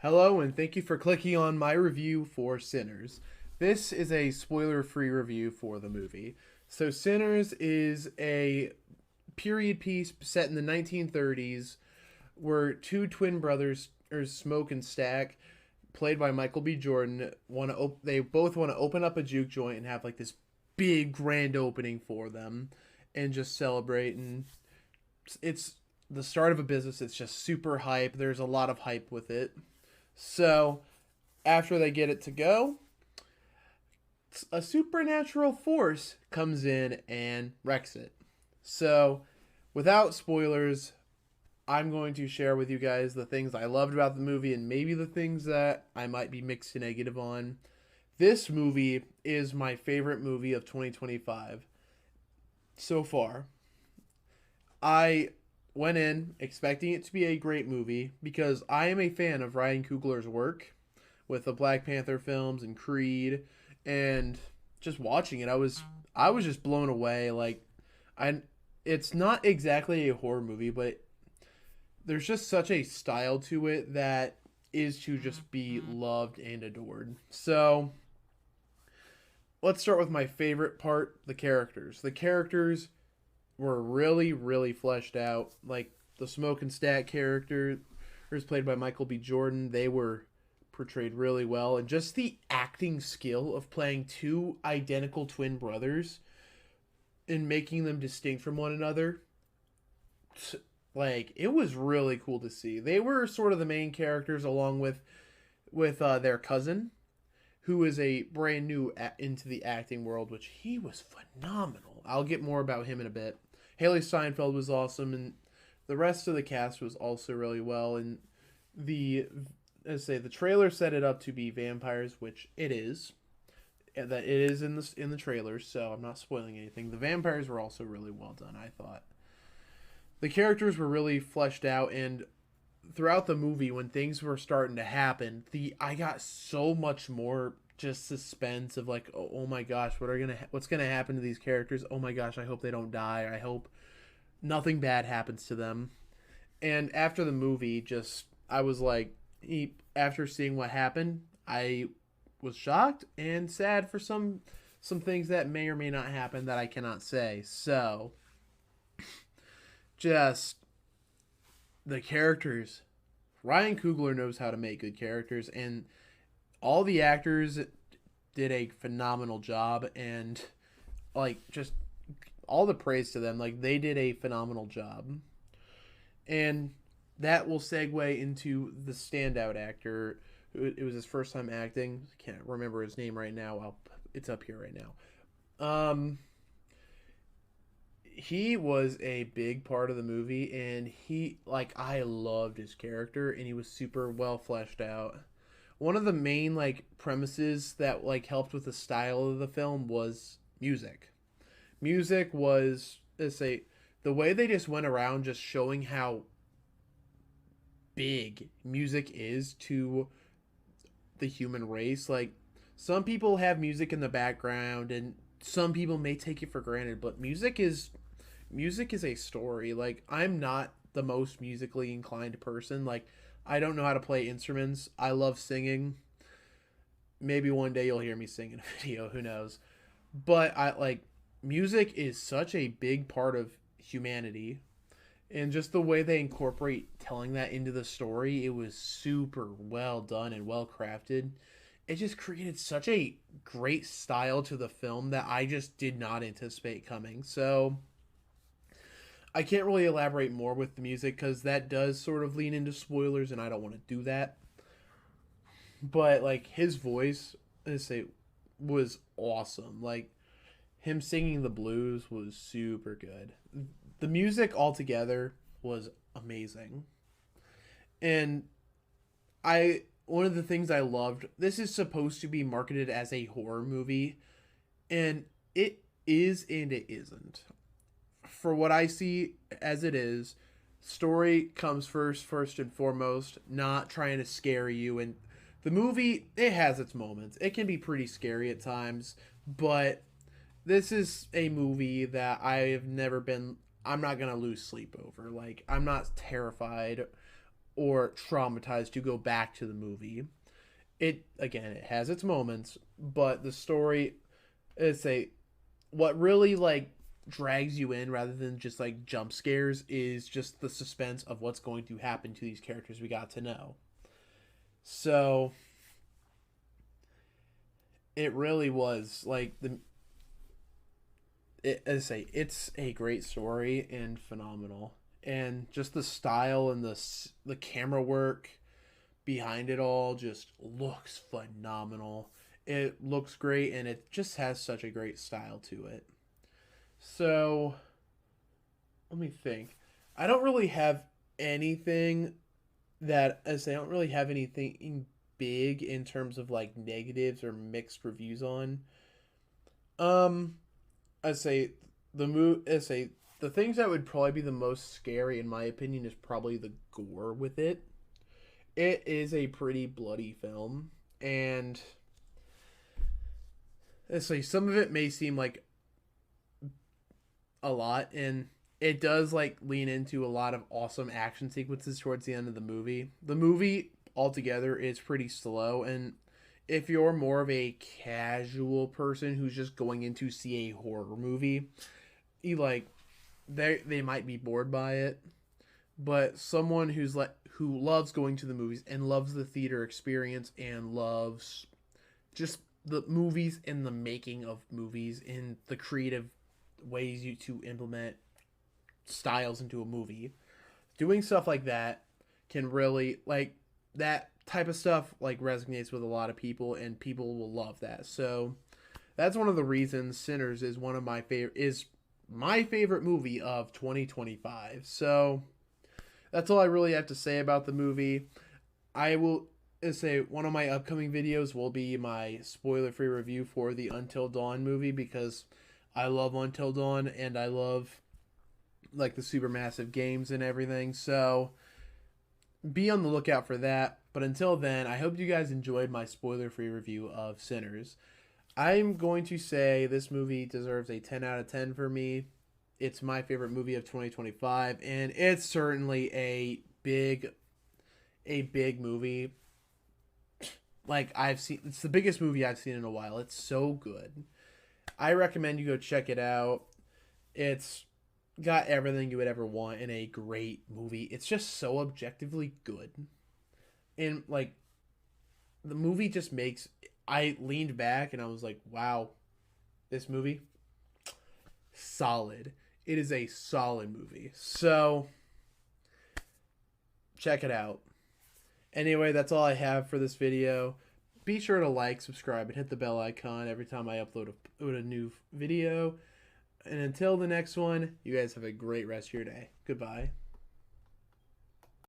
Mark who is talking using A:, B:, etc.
A: Hello, and thank you for clicking on my review for Sinners. This is a spoiler free review for the movie. So, Sinners is a period piece set in the 1930s where two twin brothers, or Smoke and Stack, played by Michael B. Jordan, they both want to open up a juke joint and have like this big grand opening for them and just celebrate. And it's the start of a business. It's just super hype. There's a lot of hype with it. So, after they get it to go, a supernatural force comes in and wrecks it. So, without spoilers, I'm going to share with you guys the things I loved about the movie and maybe the things that I might be mixed to negative on. This movie is my favorite movie of 2025 so far. I went in expecting it to be a great movie because I am a fan of Ryan Coogler's work with the Black Panther films and Creed, and just watching it I was just blown away. Like, I it's not exactly a horror movie, but there's just such a style to it that is to just be loved and adored. So, let's start with my favorite part, the characters. The characters were really, really fleshed out. Like the Smoke and Stack character, was played by Michael B. Jordan. They were portrayed really well, and just the acting skill of playing two identical twin brothers and making them distinct from one another. Like, it was really cool to see. They were sort of the main characters, along with their cousin, who is a brand new into the acting world, which he was phenomenal. I'll get more about him in a bit. Haley Steinfeld was awesome, and the rest of the cast was also really well. And the the trailer set it up to be vampires, which it is. That it is in the trailer, so I'm not spoiling anything. The vampires were also really well done, I thought. The characters were really fleshed out, and throughout the movie, when things were starting to happen, I got so much more just suspense of like, oh my gosh, what's gonna happen to these characters? Oh my gosh, I hope they don't die. I hope nothing bad happens to them. And after the movie, just I was like, after seeing what happened, I was shocked and sad for some things that may or may not happen that I cannot say. So, just the characters. Ryan Coogler knows how to make good characters, and all the actors did a phenomenal job, and like, just all the praise to them. Like, they did a phenomenal job. And that will segue into the standout actor. It was his first time acting. I can't remember his name right now. It's up here right now. He was a big part of the movie, and I loved his character, and he was super well fleshed out. One of the main premises that helped with the style of the film was music. Music was, let's say, the way they just went around just showing how big music is to the human race. Like, some people have music in the background, and some people may take it for granted, but music is a story. Like, I'm not the most musically inclined person. Like, I don't know how to play instruments. I love singing. Maybe one day you'll hear me sing in a video, who knows. But music is such a big part of humanity. And just the way they incorporate telling that into the story, it was super well done and well crafted. It just created such a great style to the film that I just did not anticipate coming. So I can't really elaborate more with the music because that does sort of lean into spoilers, and I don't want to do that. But his voice, was awesome. Like, him singing the blues was super good. The music altogether was amazing. And one of the things I loved, this is supposed to be marketed as a horror movie, and it is and it isn't. For what I see as it is, story comes first and foremost, not trying to scare you. And the movie, it has its moments. It can be pretty scary at times, but this is a movie that I'm not going to lose sleep over. Like, I'm not terrified or traumatized to go back to the movie. It again, it has its moments, but the story is a what really like drags you in rather than just like jump scares is just the suspense of what's going to happen to these characters we got to know. So it really was like as I say, it's a great story and phenomenal, and just the style and the camera work behind it all just looks phenomenal. It looks great, and it just has such a great style to it. So let me think. I don't really have anything that as I don't really have anything big in terms of like negatives or mixed reviews on. Um, I say I say the things that would probably be the most scary in my opinion is probably the gore with it. It is a pretty bloody film, and I say some of it may seem like a lot, and it does like lean into a lot of awesome action sequences towards the end of the movie. The movie altogether is pretty slow, and if you're more of a casual person who's just going in to see a horror movie, you like they might be bored by it. But someone who loves going to the movies and loves the theater experience and loves just the movies and the making of movies and the creative ways you to implement styles into a movie, doing stuff like that can really like that type of stuff like resonates with a lot of people, and people will love that. So that's one of the reasons Sinners is one of my favorite movie of 2025. So that's all I really have to say about the movie. I will say one of my upcoming videos will be my spoiler-free review for the Until Dawn movie, because I love Until Dawn and I love like the supermassive games and everything. So be on the lookout for that. But until then, I hope you guys enjoyed my spoiler-free review of Sinners. I'm going to say this movie deserves a 10 out of 10 for me. It's my favorite movie of 2025, and it's certainly a big movie. Like it's the biggest movie I've seen in a while. It's so good. I recommend you go check it out. It's got everything you would ever want in a great movie. It's just so objectively good. And like the movie just makes I leaned back and I was like, "Wow, this movie solid." It is a solid movie. So, check it out. Anyway, that's all I have for this video. Be sure to like, subscribe, and hit the bell icon every time I upload a new video. And until the next one, you guys have a great rest of your day. Goodbye.